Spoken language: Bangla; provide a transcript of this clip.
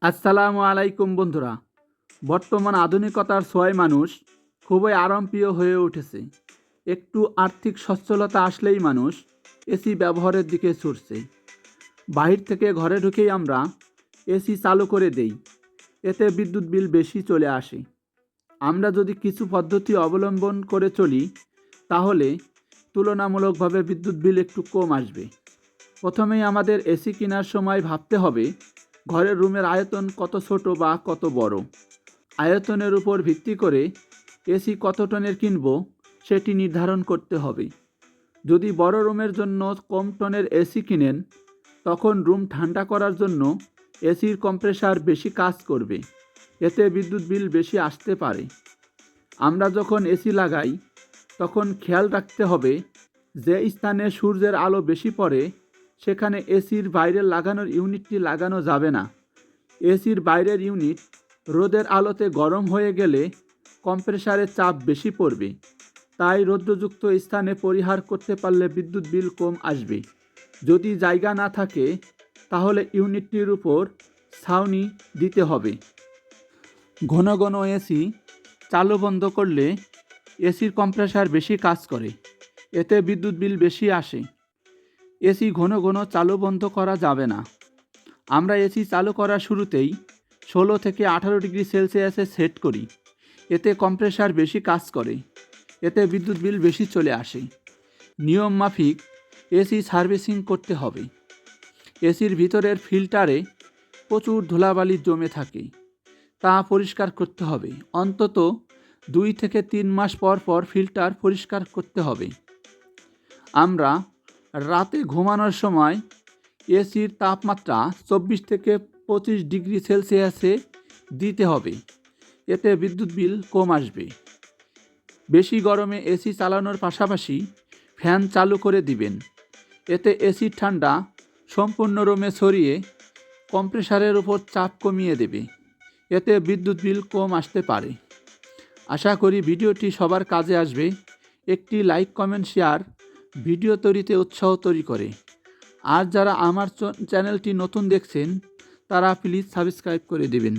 আসসালামু আলাইকুম বন্ধুরা। বর্তমান আধুনিকতার ছোঁয়ায় মানুষ খুবই আরামপ্রিয় হয়ে উঠেছে। একটু আর্থিক সচ্ছলতা আসলেই মানুষ এসি ব্যবহারের দিকে ছুটছে। বাহির থেকে ঘরে ঢুকেই আমরা এসি চালু করে দেই, এতে বিদ্যুৎ বিল বেশি চলে আসে। আমরা যদি কিছু পদ্ধতি অবলম্বন করে চলি তাহলে তুলনামূলকভাবে বিদ্যুৎ বিল একটু কম আসবে। প্রথমেই আমাদের এসি কেনার সময় ভাবতে হবে ঘরের রুমের আয়তন কত ছোট বা কত বড়। আয়তনের উপর ভিত্তি করে এসি কত টনের কিনব সেটি নির্ধারণ করতে হবে। যদি বড় রুমের জন্য কম টনের এসি কিনেন তখন রুম ঠান্ডা করার জন্য এসির কম্প্রেসার বেশি কাজ করবে, এতে বিদ্যুৎ বিল বেশি আসতে পারে। আমরা যখন এসি লাগাই তখন খেয়াল রাখতে হবে যে স্থানে সূর্যের আলো বেশি পড়ে সেখানে এসির বাইরের লাগানোর ইউনিটটি লাগানো যাবে না। এসির বাইরের ইউনিট রোদের আলোতে গরম হয়ে গেলে কম্প্রেসারের চাপ বেশি পড়বে, তাই রৌদ্রযুক্ত স্থানে পরিহার করতে পারলে বিদ্যুৎ বিল কম আসবে। যদি জায়গা না থাকে তাহলে ইউনিটটির উপর ছাউনি দিতে হবে। ঘন ঘন এসি চালু বন্ধ করলে এসির কম্প্রেসার বেশি কাজ করে, এতে বিদ্যুৎ বিল বেশি আসে। এসি ঘন ঘন চালু বন্ধ করা যাবে না। আমরা এসি চালু করার শুরুতেই 16 থেকে 18 ডিগ্রি সেলসিয়াসে সেট করি, এতে কম্প্রেসার বেশি কাজ করে, এতে বিদ্যুৎ বিল বেশি চলে আসে। নিয়ম মাফিক এসি সার্ভিসিং করতে হবে। এসির ভিতরের ফিল্টারে প্রচুর ধুলাবালি জমে থাকে, তা পরিষ্কার করতে হবে। অন্তত 2 থেকে 3 মাস পর পর ফিল্টার পরিষ্কার করতে হবে। আমরা রাতে ঘুমানোর সময় এসির তাপমাত্রা 24 থেকে 25 ডিগ্রি সেলসিয়াসে দিতে হবে, এতে বিদ্যুৎ বিল কম আসবে। বেশি গরমে এসি চালানোর পাশাপাশি ফ্যান চালু করে দিবেন, এতে এসির ঠান্ডা সম্পূর্ণ রুমে ছড়িয়ে কম্প্রেসারের উপর চাপ কমিয়ে দেবে, এতে বিদ্যুৎ বিল কম আসতে পারে। আশা করি ভিডিওটি সবার কাজে আসবে। একটি লাইক, কমেন্ট, শেয়ার ভিডিও তৈরিতে উৎসাহ তৈরি করে। আর যারা আমার চ্যানেলটি নতুন দেখছেন তারা প্লিজ সাবস্ক্রাইব করে দেবেন।